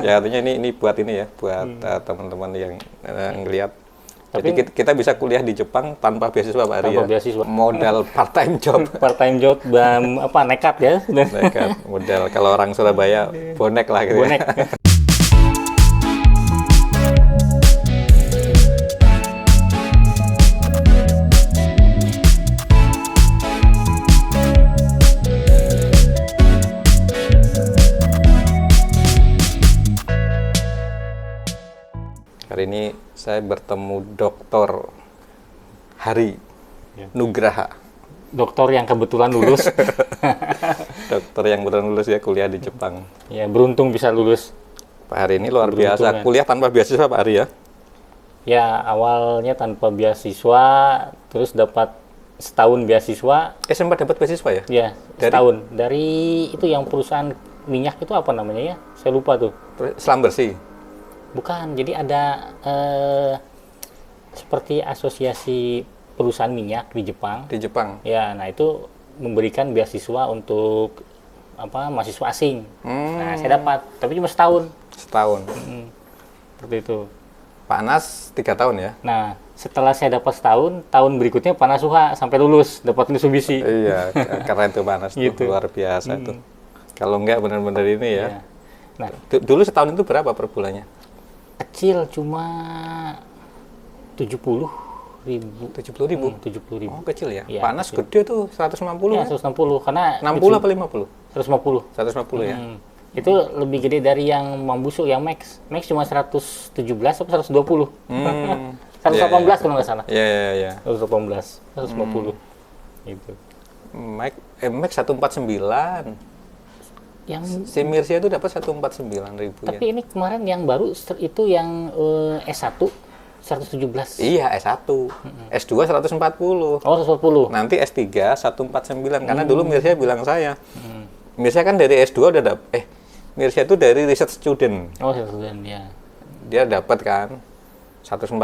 Ya artinya ini buat ini ya, buat teman-teman yang ngelihat. Jadi kita bisa kuliah di Jepang tanpa beasiswa Pak Ari Tanpa ya. beasiswa. Modal part-time job. Part-time job dan nekat ya. Nekat, modal kalau orang Surabaya bonek lah gitu. Bonek. Ya. Hari ini saya bertemu Dr. Hari Nugraha. Dokter yang kebetulan lulus. Dokter yang kebetulan lulus ya, kuliah di Jepang. Ya, beruntung bisa lulus. Pak Hari ini luar biasa, kuliah tanpa beasiswa Pak Hari ya? Ya, awalnya tanpa beasiswa, terus dapat setahun beasiswa. Sempat dapat beasiswa ya? Ya, setahun. Dari itu yang perusahaan minyak itu apa namanya ya? Saya lupa tuh. Selam Bersih? Bukan, jadi ada seperti asosiasi perusahaan minyak di Jepang. Di Jepang? Ya, nah itu memberikan beasiswa untuk mahasiswa asing. Nah, saya dapat, tapi cuma setahun. Setahun? Seperti itu. Pak Anas 3 tahun ya? Nah, setelah saya dapat setahun, tahun berikutnya Pak Nasuha sampai lulus, dapat Mitsubishi. Iya, keren tuh Pak Anas, Gitu. luar biasa tuh. Kalau enggak benar-benar ini ya. Ya. Nah, Dulu setahun itu berapa per bulannya? kecil cuma 70.000. 70.000? 70.000. Oh, kecil ya? Ya, Pak Anas kecil. gede tuh, 150 Ya, ya? 160 karena 60 apa 50? 150. 150 ya? Itu lebih gede dari yang Mambusu, yang Max. Max cuma 117 atau 120. 118 kalau nggak salah. Iya. 118, 150. Gitu. Max 149. Yang Si Mirsia itu dapat 149.000 tapi ya. ini kemarin yang baru itu yang S1 117. Iya, S1. S2 140. Oh, 140. Nanti S3 149 karena dulu Mirsia bilang saya. Mirsia kan dari S2 udah Mirsia itu dari research student. Oh, 109 ya. Dia dapat kan 140.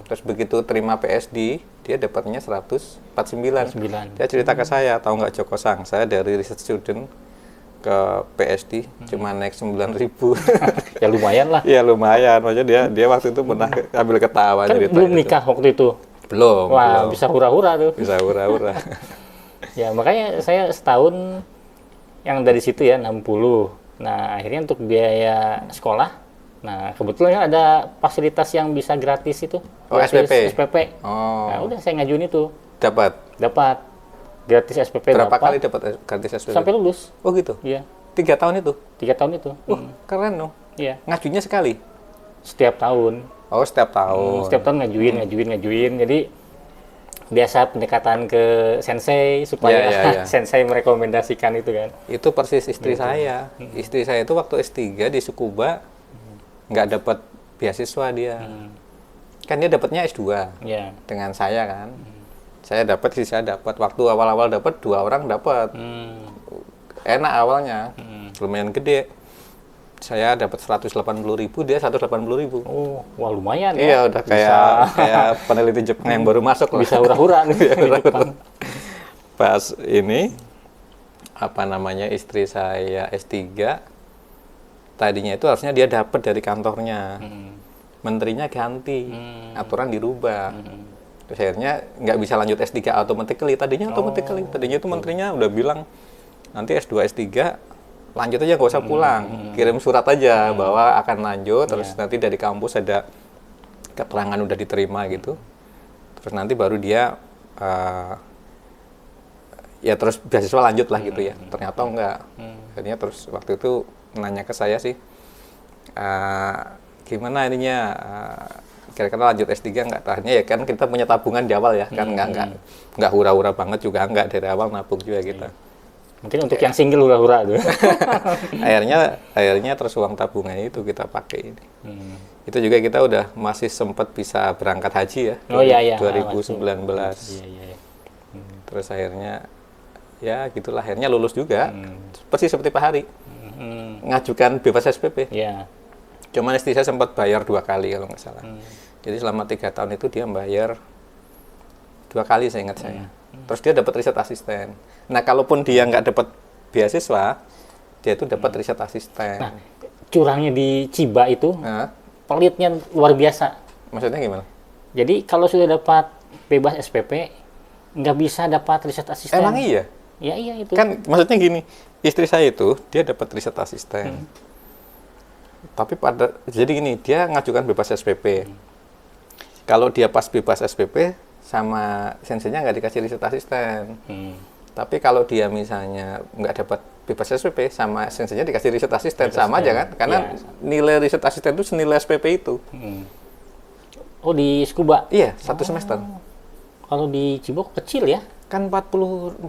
Terus begitu terima PSD, dia dapatnya 149. 9. Dia cerita ke saya, tahu nggak Joko Sang, saya dari research student ke PSD cuma naik 9.000. Ya lumayan lah. Iya lumayan, maksudnya dia waktu itu pernah ambil ketawa Kan cerita belum gitu. nikah waktu itu. Belum. Wah, bisa hura-hura tuh. Bisa hura-hura. Ya, makanya saya setahun yang dari situ ya 60. Nah, akhirnya untuk biaya sekolah. Nah, kebetulan ada fasilitas yang bisa gratis itu. Oh, gratis SPP. Oh. Nah, udah saya ngajuin itu. Dapat. Gratis SPP Berapa dapat. kali dapat gratis SPP? Sampai lulus. Oh gitu. Iya. 3 tahun itu. 3 tahun itu. Wah, keren dong. Iya. Ngajunya sekali. Setiap tahun. Oh, setiap tahun. Setiap tahun ngajuin. Jadi biasa pendekatan ke sensei supaya Iya. sensei merekomendasikan itu kan. Itu persis istri saya. Istri saya itu waktu S3 di Tsukuba nggak dapat beasiswa dia. Kan dia dapatnya S2 Iya. dengan saya kan. Saya dapat waktu awal-awal dapat 2 orang dapat. Enak awalnya. Lumayan gede. Saya dapat 180.000, dia 180.000. Oh, wah lumayan Iya, ya. udah kayak peneliti Jepang yang baru masuk lah. Bisa hura-hura nih di Jepang. Pas ini istri saya S3 tadinya itu harusnya dia dapat dari kantornya. Menterinya ganti. Aturan dirubah. Terus akhirnya nggak bisa lanjut S3 automatically. Tadinya itu menterinya udah bilang nanti S2 S3 lanjut aja, nggak usah pulang, kirim surat aja bahwa akan lanjut, terus nanti dari kampus ada keterangan udah diterima gitu, terus nanti baru dia ya terus beasiswa lanjut lah gitu ya. Ternyata enggak. Akhirnya terus waktu itu nanya ke saya sih, gimana ininya, kira-kira lanjut S3 enggak? Akhirnya ya kan kita punya tabungan di awal ya, kan enggak hura-hura banget juga, enggak, dari awal nabung juga kita. Mungkin untuk yang single hura-hura tuh. akhirnya terus uang tabungannya itu kita pakai ini. Itu juga kita udah masih sempat bisa berangkat haji ya. Oh iya. 2019. Iya. Terus akhirnya ya gitulah, akhirnya lulus juga. Persis seperti Pak Hari. Ngajukan bebas SPP. Iya. Cuman istri saya sempat bayar 2 kali kalau nggak salah. Jadi selama 3 tahun itu dia bayar 2 kali, saya ingat saya. Terus dia dapat riset asisten. Nah, kalaupun dia nggak dapat beasiswa, dia itu dapat riset asisten. Nah, curangnya di Ciba itu, Nah, pelitnya luar biasa. maksudnya gimana? Jadi kalau sudah dapat bebas SPP, nggak bisa dapat riset asisten. Emang iya? Ya iya itu. Kan maksudnya gini, istri saya itu dia dapat riset asisten. Tapi jadi gini, dia ngajukan bebas SPP. Kalau dia pas bebas SPP sama senseinya nggak dikasih riset asisten. Tapi kalau dia misalnya nggak dapat bebas SPP sama senseinya dikasih riset asisten, sama aja kan? Karena nilai riset asisten itu senilai SPP itu. Oh di Scuba? Iya, satu semester. Kalau di Cibok kecil ya? Kan 40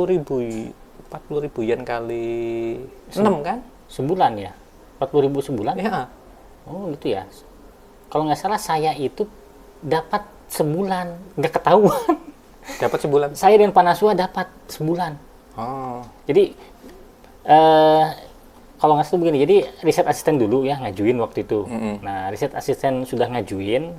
ribu yen kali 6 kan? Sebulan ya? 40.000 sebulan? Iya. Oh gitu ya. Kalau nggak salah saya itu dapat sebulan, nggak ketahuan. Dapat sebulan. Saya dan Panasua dapat sebulan. Oh. Jadi kalau nggak salah begini, jadi riset asisten dulu ya ngajuin waktu itu. Nah riset asisten sudah ngajuin,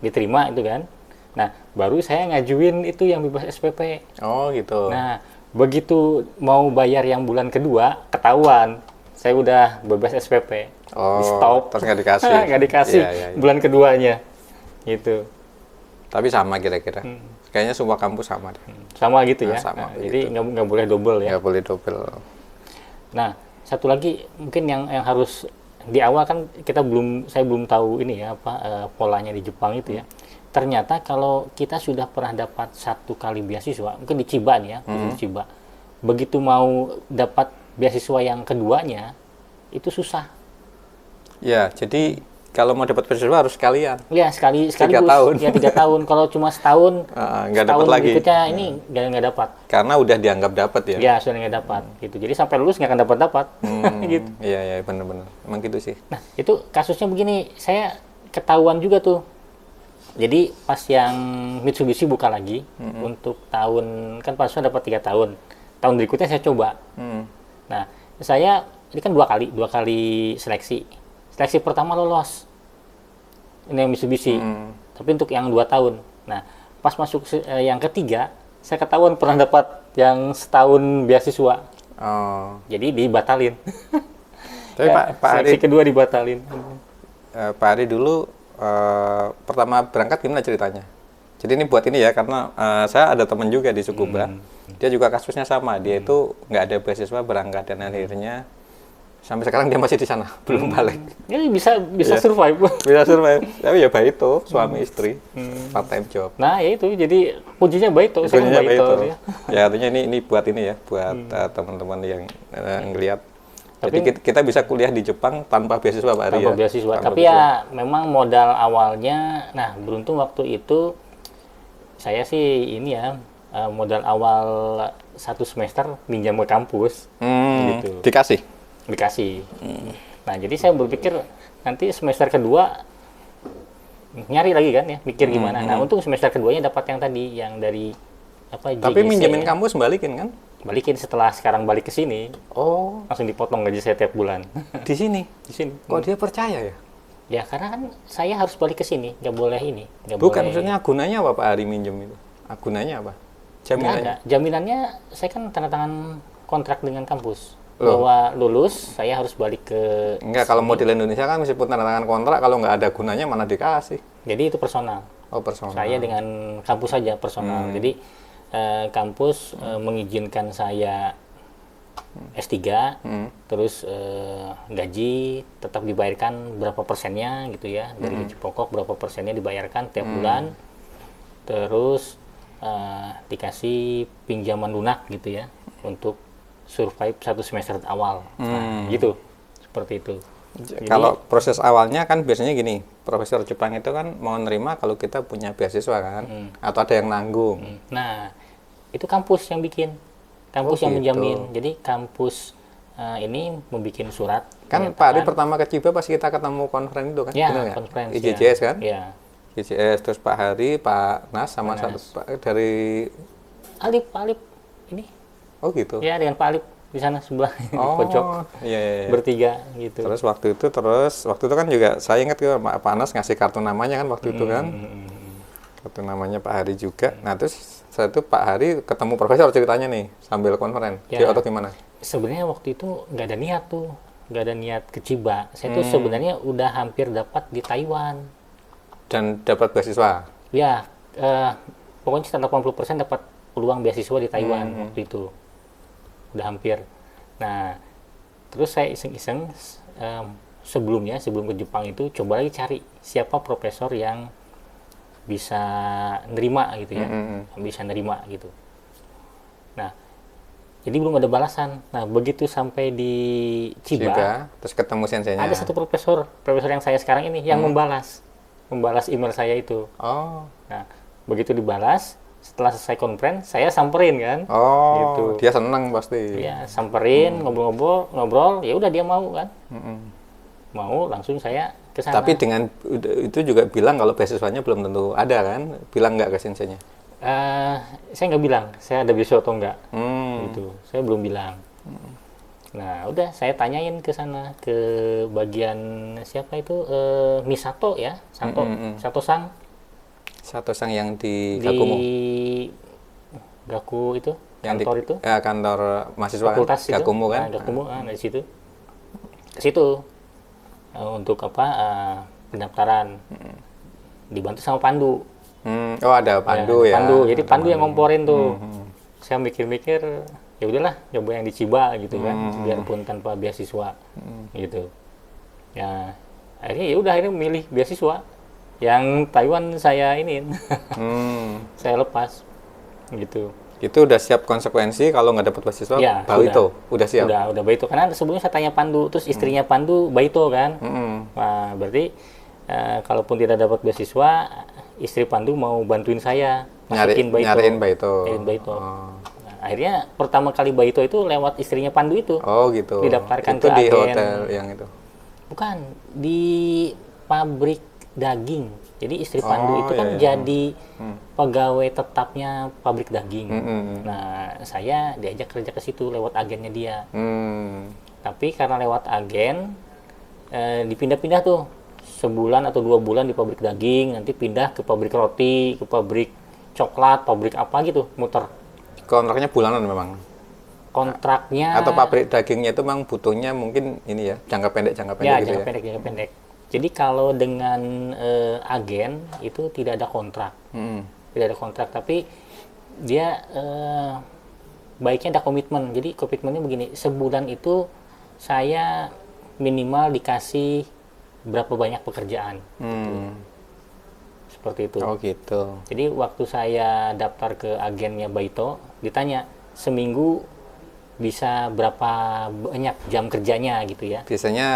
diterima itu kan. Nah baru saya ngajuin itu yang bebas SPP. Oh gitu. Nah begitu mau bayar yang bulan kedua ketahuan saya udah bebas SPP. Oh, Di stop. terus nggak dikasih. Nggak dikasih Iya. bulan keduanya. Gitu. Tapi sama kira-kira. Kayaknya semua kampus sama deh. Sama gitu ya. Nah, sama Jadi nggak boleh double ya. Nggak boleh double. Nah, satu lagi mungkin yang harus di awal kan saya belum tahu ini ya polanya di Jepang itu ya. Ternyata kalau kita sudah pernah dapat 1 kali beasiswa, mungkin di Chiba nih ya, khusus Chiba. Begitu mau dapat beasiswa yang keduanya itu susah. Ya, jadi kalau mau dapat beasiswa harus sekalian. Ya, sekaligus. 3 tahun. Ya 3 tahun. Kalau cuma setahun, nggak dapat lagi. Berikutnya ini nggak dapat. Karena udah dianggap dapat ya. Ya, sudah nggak dapat. Gitu. Jadi sampai lulus nggak akan dapat. Gitu. Iya, benar-benar. Emang gitu sih. Nah, itu kasusnya begini. Saya ketahuan juga tuh. Jadi pas yang Mitsubishi buka lagi untuk tahun kan pas dapat 3 tahun. Tahun berikutnya saya coba. Nah, saya ini kan dua kali seleksi. Seleksi pertama lolos. Ini yang Mitsubishi. Tapi untuk yang 2 tahun. Nah, pas masuk yang ketiga, saya ketahuan pernah dapat yang setahun beasiswa. Oh. Jadi dibatalin. Tapi Pak Ari, seleksi kedua dibatalin. Pak Ari dulu pertama berangkat gimana ceritanya? Jadi ini buat ini ya, karena saya ada teman juga di Tsukuba. Dia juga kasusnya sama. Dia itu nggak ada beasiswa berangkat dan akhirnya sampai sekarang dia masih di sana, belum balik. Ya bisa survive. Bisa survive. Tapi ya baik itu, suami istri, part time job. Nah, ya itu. Jadi kuncinya baik tuh. Kuncinya baik itu. Ya. Ya artinya ini buat ini ya, buat teman-teman yang ngelihat. Tapi jadi kita bisa kuliah di Jepang tanpa beasiswa Pak Ari tanpa ya? beasiswa. Tapi ya memang modal awalnya, nah beruntung waktu itu saya sih ini ya, modal awal 1 semester minjam ke kampus. Gitu. Dikasih. Nah jadi saya berpikir nanti semester kedua nyari lagi kan ya, mikir gimana. Nah untung semester keduanya dapat yang tadi, yang dari apa JGC. Tapi minjemin kampus balikin kan? Balikin setelah sekarang balik ke sini. Oh. Langsung dipotong gaji saya tiap bulan. Di sini? Di sini. Kok dia percaya ya? Ya karena kan saya harus balik ke sini, nggak boleh ini. Bukan, maksudnya agunannya apa Pak Ari minjem itu? Agunannya apa? Jaminannya? Nggak ada. Jaminannya saya kan tanda tangan kontrak dengan kampus. Bahwa lulus, saya harus balik ke... Enggak, kalau model Indonesia kan meskipun tanda tangan kontrak, kalau nggak ada gunanya mana dikasih. Jadi itu personal. Oh, personal. Saya dengan kampus saja personal. Jadi kampus mengizinkan saya S3, terus gaji tetap dibayarkan berapa persennya gitu ya, dari gaji pokok berapa persennya dibayarkan tiap bulan, terus dikasih pinjaman lunak gitu ya untuk survive 1 semester awal, nah, gitu, seperti itu. Jadi, kalau proses awalnya kan biasanya gini, profesor Jepang itu kan mau nerima kalau kita punya beasiswa kan, atau ada yang nanggung. Nah, itu kampus yang bikin, kampus yang menjamin. Jadi kampus ini membuat surat. Kan Pak Ari pertama ke Chiba pas kita ketemu konferen itu kan, ya, benar nggak? konferensi. IJJS kan? Ya. IJJS, terus Pak Hari, Pak Nas, sama satu Pak dari Pak Alip ini. Oh gitu. Ya, dengan Pak Alip di sana sebelah pojok. Iya. Bertiga gitu. Terus waktu itu kan juga saya ingat Pak Nas ngasih kartu namanya kan waktu itu kan. Kartu namanya Pak Hari juga. Nah, terus saya tuh Pak Hari ketemu profesor ceritanya nih sambil konferen. Ya. Atau gimana? Sebenarnya waktu itu nggak ada niat tuh nggak ada niat ke Chiba. Saya tuh sebenarnya udah hampir dapat di Taiwan. Dan dapat beasiswa. Ya, pokoknya sekitar 80% dapat peluang beasiswa di Taiwan waktu itu. Udah hampir. Nah, terus saya iseng-iseng sebelum ke Jepang itu coba lagi cari siapa profesor yang bisa nerima gitu ya. Bisa nerima gitu. Nah, jadi belum ada balasan. Nah, begitu sampai di Chiba, terus ketemu senseinya. ada satu profesor yang saya sekarang ini yang membalas email saya itu. Oh. Nah, begitu dibalas, setelah selesai conference, saya samperin kan. Oh, gitu. Dia senang pasti. Iya, samperin, ngobrol, ya udah dia mau kan. Mau, langsung saya ke sana. Tapi dengan itu juga bilang kalau beasiswanya belum tentu ada kan? Bilang nggak ke senseinya? Saya nggak bilang, saya ada beasiswa atau enggak. Gitu, saya belum bilang. Nah, udah saya tanyain ke sana, ke bagian siapa itu, Misato ya, Sato-san. Sato-san yang di Gakumo. Di Gaku itu, Yang kantor itu. Kantor mahasiswa Fakultas kan? Gakumo kan? Nah, Gakumo, dari situ. Ke situ. Untuk pendaftaran. Dibantu sama Pandu. Oh, ada Pandu ya. Pandu. Jadi Pandu yang ngomporin tuh. Saya mikir-mikir, ya udahlah, coba yang di Chiba gitu kan, biarpun tanpa beasiswa gitu. Ya, akhirnya milih beasiswa. Yang Taiwan saya saya lepas gitu. Itu udah siap konsekuensi kalau nggak dapat beasiswa? Ya, Baito udah siap. Udah Baito, karena sebelumnya saya tanya Pandu, terus istrinya Pandu Baito kan. Nah, berarti kalaupun tidak dapat beasiswa, istri Pandu mau bantuin saya nyariin Baito. Nah, akhirnya pertama kali Baito itu lewat istrinya Pandu itu. Oh gitu. Didaftarkan itu ke di agen. hotel yang itu. Bukan, di pabrik daging. Jadi istri Pandu itu kan jadi pegawai tetapnya pabrik daging. Nah, saya diajak kerja ke situ lewat agennya dia. Tapi karena lewat agen, dipindah-pindah tuh. Sebulan atau 2 bulan di pabrik daging, nanti pindah ke pabrik roti, ke pabrik coklat, pabrik apa gitu, muter. Kontraknya bulanan memang? Kontraknya... Atau pabrik dagingnya itu memang butuhnya mungkin ini ya, jangka pendek ya, gitu jangka pendek. Jadi kalau dengan agen itu tidak ada kontrak. Tidak ada kontrak, tapi dia baiknya ada komitmen. Jadi komitmennya begini, sebulan itu saya minimal dikasih berapa banyak pekerjaan. Gitu. Seperti itu. Oh gitu. Jadi waktu saya daftar ke agennya Baito, ditanya seminggu bisa berapa banyak jam kerjanya gitu ya. Biasanya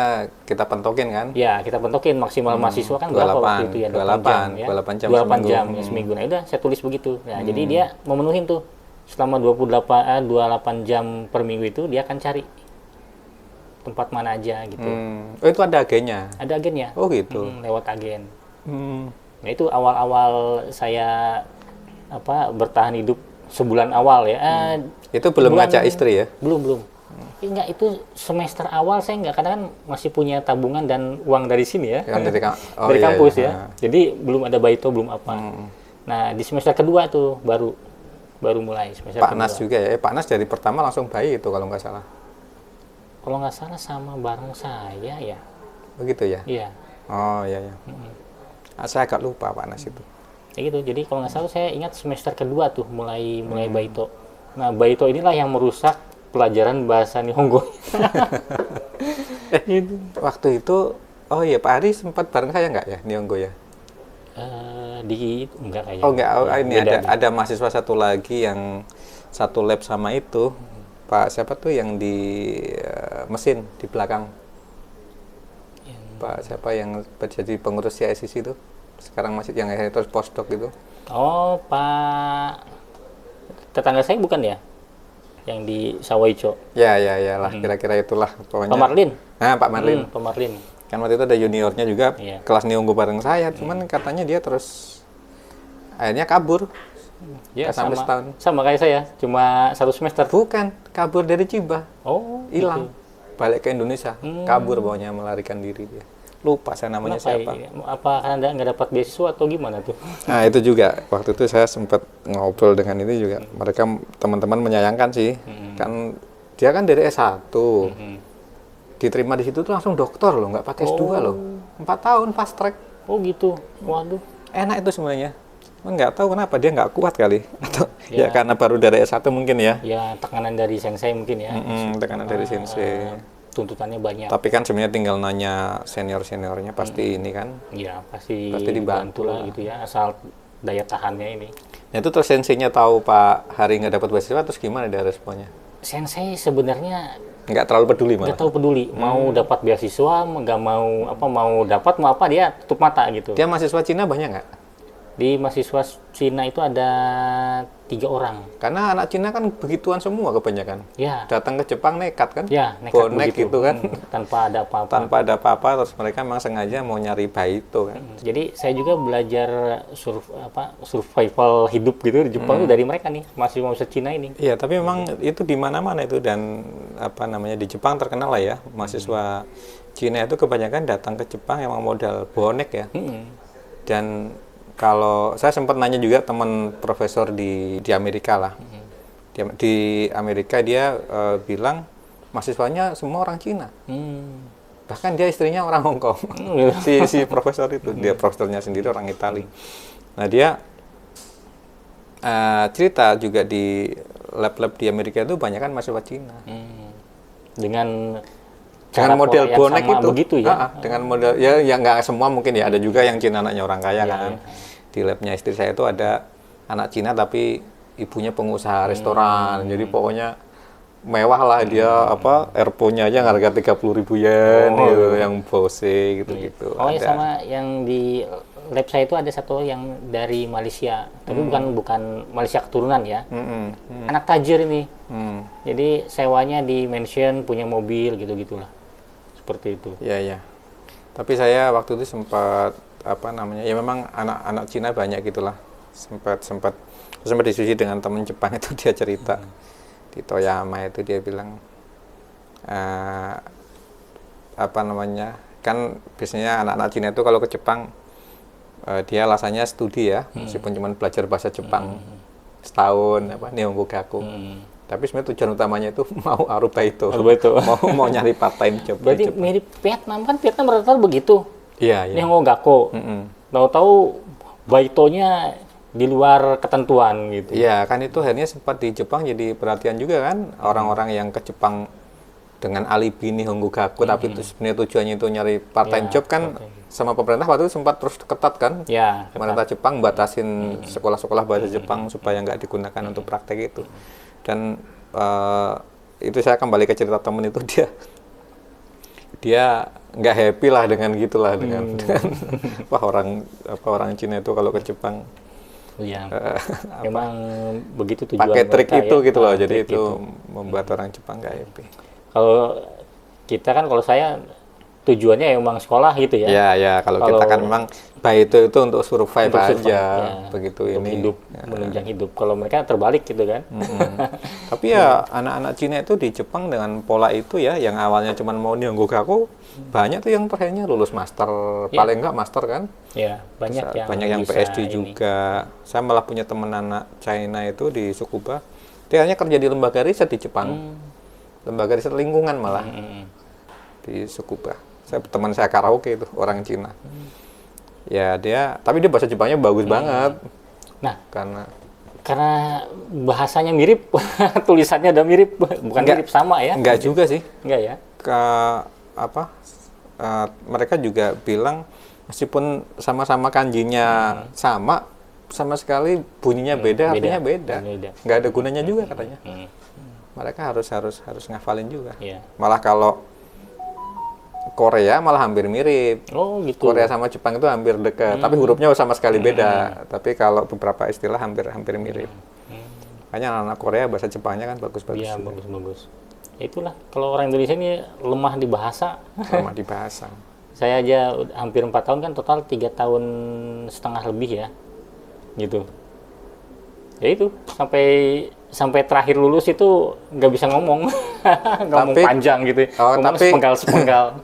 kita pentokin kan? Ya, kita pentokin maksimal mahasiswa kan 28, berapa waktu itu ya? 28 jam 28 jam ya, seminggu. Nah, udah saya tulis begitu. Nah, jadi dia memenuhin tuh selama 28 jam per minggu itu dia akan cari tempat mana aja gitu. Oh, itu ada agennya? Ada agennya. Oh gitu. Lewat agen. Nah, itu awal-awal saya bertahan hidup sebulan awal ya. Itu belum ngajak istri ya? Belum. Enggak, itu semester awal saya enggak, karena kan masih punya tabungan dan uang dari sini ya. Dari kampus ya. Jadi belum ada Baito, belum apa. Nah, di semester kedua tuh baru mulai semester Pak Nas juga ya. Pak Nas dari pertama langsung bayi itu kalau nggak salah. Kalau nggak salah sama bareng saya ya. Begitu ya? Iya. Oh iya. Saya agak lupa Pak Nas itu. Ya gitu. Jadi kalau nggak salah saya ingat semester kedua tuh mulai Baito. Nah, Baito inilah yang merusak pelajaran bahasa Nihongo. Waktu itu, oh iya Pak Ari sempat bareng saya nggak ya Nihongo ya? Enggak kayaknya. Oh enggak, ini ada mahasiswa satu lagi yang satu lab sama itu. Pak siapa tuh yang di mesin di belakang? Pak siapa yang jadi pengurus CICC itu? Sekarang masih yang terus postdoc itu? Oh, Pak tetangga saya bukan ya? Yang di Sawaicho. Ya lah, kira-kira itulah pokoknya. Pak Marlin. Nah, Pak Marlin. Pak Marlin. Kan waktu itu ada juniornya juga, kelas Nihongo bareng saya, cuman katanya dia terus akhirnya kabur. Ya, sama kayak saya, cuma 1 semester. Bukan, kabur dari Chiba. Oh, hilang. Gitu. Balik ke Indonesia, kabur pokoknya, melarikan diri dia. Lupa saya namanya siapa. Apa Anda nggak dapat beasiswa atau gimana tuh? Nah, itu juga. Waktu itu saya sempat ngobrol dengan ini juga. Mereka teman-teman menyayangkan sih. Kan dia kan dari S1. diterima di situ tuh langsung doktor loh, nggak pakai S2 loh. 4 tahun fast track. Oh gitu. Waduh. Enak itu sebenarnya. Nggak tahu kenapa dia nggak kuat kali. Atau ya karena baru dari S1 mungkin ya. Ya tekanan dari sensei mungkin ya. Tekanan dari sensei. Tuntutannya banyak. Tapi kan sebenarnya tinggal nanya senior-seniornya pasti ini kan. Ya pasti dibantu lah gitu ya, asal daya tahannya ini. Nah itu terus senseinya tahu Pak Hari nggak dapat beasiswa, terus gimana dia responnya? Sensei sebenarnya Nggak terlalu peduli malah. nggak tahu peduli, mau dapat beasiswa, nggak mau apa, mau dapat mau apa, dia tutup mata gitu. Dia mahasiswa Cina banyak nggak? Di mahasiswa Cina itu ada 3 orang. Karena anak Cina kan begituan semua kebanyakan. Ya. Datang ke Jepang nekat kan? Ya, nekat bonek begitu. gitu kan. Tanpa ada apa-apa. Tanpa ada apa-apa, terus mereka memang sengaja mau nyari baito kan. Jadi saya juga belajar survival hidup gitu di Jepang itu dari mereka nih, mahasiswa Cina ini. Iya, tapi memang itu di mana-mana itu, dan apa namanya di Jepang terkenal lah ya, mahasiswa Cina itu kebanyakan datang ke Jepang emang modal bonek ya. Dan kalau saya sempat nanya juga teman profesor di Amerika lah, di Amerika dia bilang mahasiswanya semua orang Cina, bahkan dia istrinya orang Hong Kong. si profesor itu, dia profesornya sendiri orang Itali. Nah dia cerita juga di lab-lab di Amerika itu banyak kan mahasiswa Cina. Dengan Model bonek itu begitu ya. Dengan model ya yang nggak semua mungkin ya, ada juga yang Cina anaknya orang kaya kan. Di labnya istri saya itu ada anak Cina tapi ibunya pengusaha restoran, jadi pokoknya mewah lah dia, apa airpo-nya aja harga 30.000 yen gitu, yang Bose gitu-gitu. Oh ya, sama yang di lab saya itu ada satu yang dari Malaysia, tapi bukan Malaysia keturunan ya. Anak tajir ini. Jadi sewanya di mansion, punya mobil gitu-gitulah. Seperti itu. Iya. Tapi saya waktu itu sempat apa namanya, ya memang anak-anak Cina banyak gitulah. Sempat diskusi dengan teman Jepang itu, dia cerita di Toyama itu, dia bilang apa namanya, kan biasanya anak-anak Cina itu kalau ke Jepang dia alasannya studi ya, meskipun cuma belajar bahasa Jepang setahun, apa Nihongo Gaku. Tapi sebenarnya tujuan utamanya itu mau arubaito. mau nyari part time job. Berarti mirip Vietnam, kan Vietnam rata-rata begitu. Iya. Nihongo Gaku. Tahu-tahu baitonya di luar ketentuan gitu. Iya, kan itu akhirnya sempat di Jepang jadi perhatian juga kan, orang-orang yang ke Jepang dengan alibi Nihongo Gaku, tapi itu sebenarnya tujuannya itu nyari part time job kan. Sama pemerintah waktu itu sempat terus ketat kan. Ya, pemerintah Jepang batasin sekolah-sekolah bahasa Jepang supaya nggak digunakan untuk praktek itu. Dan itu saya kembali ke cerita temen itu, dia nggak happy lah dengan gitulah, dengan wah orang Cina itu kalau ke Jepang memang begitu tujuan pakai trik itu ya. gitu loh, jadi itu membuat orang Jepang nggak happy. Kalau kita kan, kalau saya tujuannya emang sekolah gitu ya. Ya kalau kita kan memang baik itu untuk survive aja, begitu untuk ini hidup, menunjang hidup. Kalau mereka terbalik gitu kan. Tapi ya anak-anak Cina itu di Jepang dengan pola itu ya, yang awalnya cuma mau Nihongo Gaku, banyak tuh yang terakhirnya lulus master, paling enggak master kan. Ya, banyak yang PhD juga. Saya malah punya teman anak China itu di Tsukuba, dia hanya kerja di lembaga riset di Jepang, lembaga riset lingkungan malah di Tsukuba. Teman saya karaoke itu orang Cina. Ya tapi dia bahasa Jepangnya bagus banget. Nah, karena bahasanya mirip, tulisannya udah mirip, bukan mirip sama ya? Enggak juga sih. Enggak ya? Mereka juga bilang meskipun sama-sama kanjinya sama sekali bunyinya beda, artinya beda. Nggak ada gunanya juga katanya. Mereka harus ngafalin juga. Malah kalau Korea malah hampir mirip. Oh gitu. Korea sama Jepang itu hampir dekat, tapi hurufnya sama sekali beda. Tapi kalau beberapa istilah hampir mirip. Makanya anak-anak Korea bahasa Jepangnya kan bagus-bagus. Iya, bagus-bagus. Ya itulah, kalau orang Indonesia ini lemah di bahasa. Saya aja hampir 4 tahun kan, total 3 tahun setengah lebih ya. Gitu. Ya itu, sampai terakhir lulus itu nggak bisa ngomong. Ngomong panjang gitu. Ngomong sepenggal.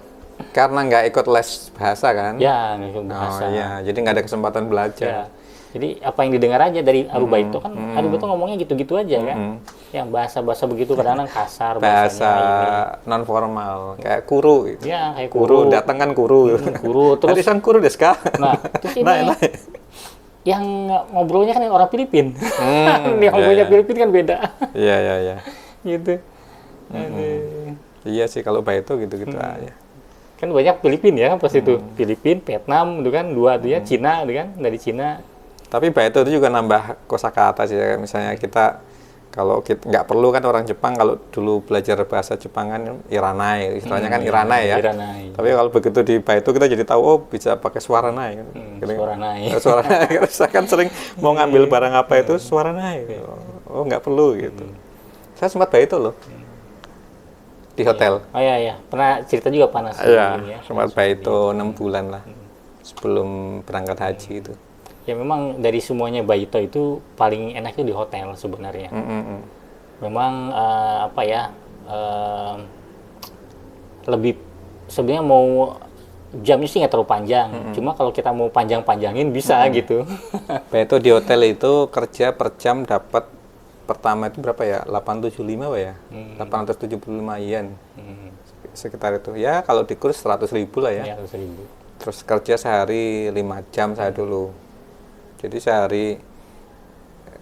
Karena nggak ikut les bahasa kan? Ya, nggak ikut bahasa. Jadi nggak ada kesempatan belajar. Jadi apa yang didengar aja dari Aruba itu kan, Aruba itu ngomongnya gitu-gitu aja kan. Yang bahasa-bahasa begitu kadang-kadang kasar Bahasa bahasanya. non formal kayak kuru gitu. Ya, kayak Kuru datang kan kuru. Kuru terus. Tadi san kuru desu ka? Nah, terus ini Nah, yang ngobrolnya kan orang Filipin. Yang ngomongnya Filipin kan beda. Iya, iya, iya. Gitu. Aduh. Iya sih kalau Baito gitu-gitu aja. Kan banyak Filipin ya pas itu. Filipin, Vietnam itu kan dua tuh ya, Cina itu kan dari Cina. Tapi Baito itu juga nambah kosakata sih. Kayak misalnya kita kalau kita nggak perlu kan orang Jepang kalau dulu belajar bahasa Jepang kan iranai, istilahnya kan iranai ya. Iranai. Tapi kalau begitu di Baito kita jadi tahu oh bisa pakai suara nai kan. Suara naik. Suara nai. Saya kan sering mau ngambil barang apa itu suara nai. Oh nggak perlu gitu. Saya sempat Baito loh di hotel. Oh iya, pernah cerita juga panas. Iya, ya. sempat Baito 6 bulan lah sebelum berangkat haji itu. Ya memang dari semuanya Baito itu paling enak itu di hotel sebenarnya. Memang apa ya, lebih sebenarnya mau jamnya sih nggak terlalu panjang. Cuma kalau kita mau panjang-panjangin bisa gitu. Baito di hotel itu kerja per jam dapat pertama itu berapa ya? 875 Pak ya? 875 yen. Sekitar itu. Ya kalau di kurs 100.000 lah ya. Ya, 100.000. Terus kerja sehari 5 jam saya dulu. Jadi sehari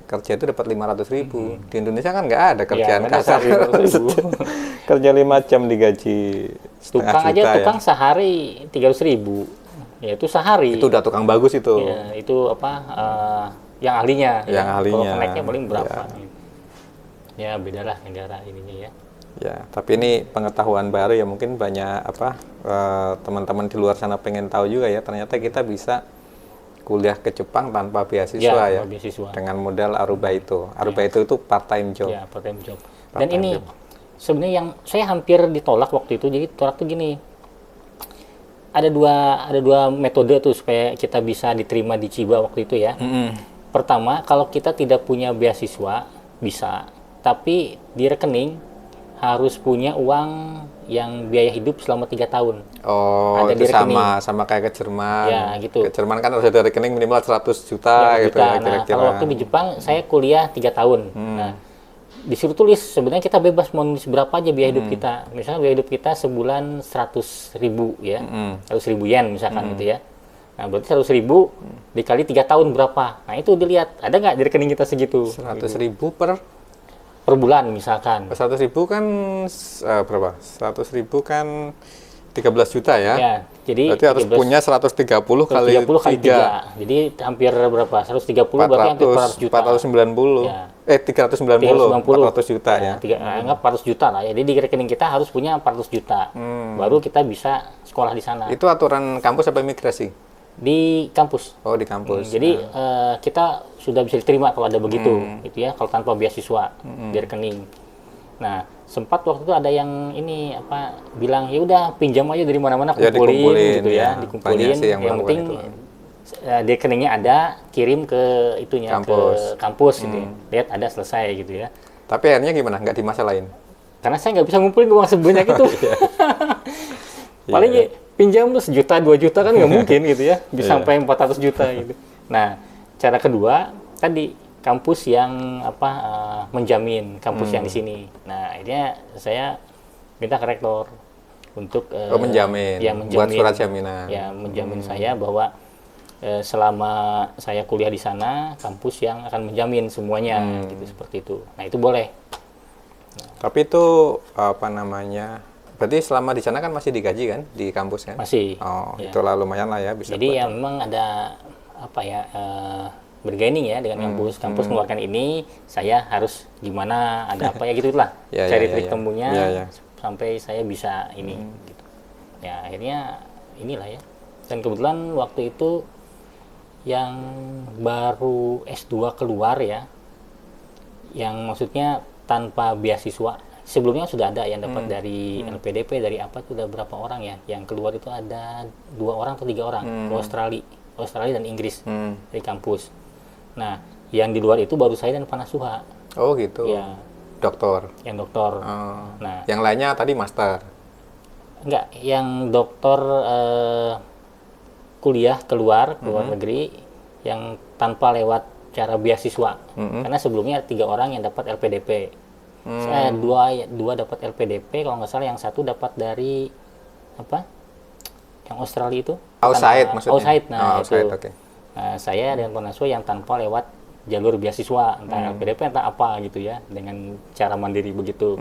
kerja itu dapat 500.000. Di Indonesia kan nggak ada kerjaan kasar. Kerja 5 jam digaji Tukang aja tukang sehari 300.000. Ya itu sehari. Itu udah tukang bagus itu. Ya, itu apa yang ahlinya. Yang ahlinya. Kalau kenaiknya paling berapa? Ya bedalah negara ininya ya. Ya, tapi ini pengetahuan baru ya mungkin banyak apa teman-teman di luar sana pengen tahu juga ya. Ternyata kita bisa kuliah ke Jepang tanpa beasiswa ya. Beasiswa. Dengan modal Aruba itu. Aruba itu part time job. Ya, part time job. Dan ini sebenarnya yang saya hampir ditolak waktu itu. Jadi tolak tuh gini. Ada dua metode tuh supaya kita bisa diterima di Chiba waktu itu ya. Pertama, kalau kita tidak punya beasiswa bisa, tapi di rekening harus punya uang yang biaya hidup selama 3 tahun. Oh, ada itu sama kayak ke Jerman. Ya, gitu. Ke Jerman kan harus ada rekening minimal 100 juta Ya, gitu ya Nah, kira-kira. kalau waktu di Jepang saya kuliah 3 tahun. Nah, disuruh tulis sebenarnya kita bebas mau nulis berapa aja biaya hidup kita. Misalnya biaya hidup kita sebulan 100.000 ya. 100.000 yen misalkan gitu ya. Nah, berarti 100.000 dikali 3 tahun berapa? Nah, itu dilihat ada nggak di rekening kita segitu. 100.000 per bulan misalkan. 100.000 kan berapa? 100.000 kan 13 juta ya. Ya, jadi berarti harus punya 130 kali 3. Jadi hampir berapa? 130 berarti hampir 400 juta. 490. Ya. 390. 400 juta ya. Anggap 400 juta lah. Jadi di rekening kita harus punya 400 juta. Baru kita bisa sekolah di sana. Itu aturan kampus apa imigrasi? Di kampus. Oh, di kampus. Jadi kita sudah bisa diterima kalau ada begitu, gitu ya. Kalau tanpa beasiswa di rekening. Nah, sempat waktu itu ada yang ini apa bilang ya udah pinjam aja dari mana-mana kumpulin gitu ya, dikumpulin. Yang penting di rekeningnya ada, kirim ke itunya ke kampus gitu ya. Lihat ada selesai gitu ya. Tapi akhirnya gimana? Nggak dimasalahin? Karena saya nggak bisa ngumpulin uang sebanyak itu. Paling pinjam tuh 1 juta, 2 juta kan nggak mungkin gitu ya. Bisa sampai 400 juta gitu. Nah, cara kedua tadi kampus yang apa menjamin kampus yang di sini. Nah, akhirnya saya minta ke rektor untuk menjamin, ya, menjamin, buat surat jaminan. Ya, menjamin saya bahwa selama saya kuliah di sana, kampus yang akan menjamin semuanya gitu seperti itu. Nah, itu boleh. Tapi itu apa namanya? Berarti selama di sana kan masih digaji kan di kampus kan? Masih. Oh, ya. Itulah lumayan lah ya bisa. Jadi ya memang ada apa ya bergaining ya dengan kampus. Kampus mengeluarkan ini, saya harus gimana, ada apa ya gitulah. Cari trik temunya sampai saya bisa ini. Gitu. Ya akhirnya inilah ya. Dan kebetulan waktu itu yang baru S2 keluar ya, yang maksudnya tanpa beasiswa. Sebelumnya sudah ada yang dapat dari LPDP, dari apa itu udah berapa orang ya? Yang keluar itu ada 2 orang atau 3 orang ke Australia dan Inggris dari kampus. Nah, yang di luar itu baru saya dan Panasuha. Oh gitu. Ya. Doktor. Yang doktor. Nah, yang lainnya tadi master. Enggak, yang doktor kuliah keluar negeri, yang tanpa lewat cara beasiswa. Karena sebelumnya 3 orang yang dapat LPDP. Saya dua dapat LPDP, kalau nggak salah yang satu dapat dari apa? Yang Australia itu? Outside maksudnya. Outside, nah outside, itu. okay. Nah, saya dan Ponaswa yang tanpa lewat jalur beasiswa, entah LPDP entah apa gitu ya, dengan cara mandiri begitu.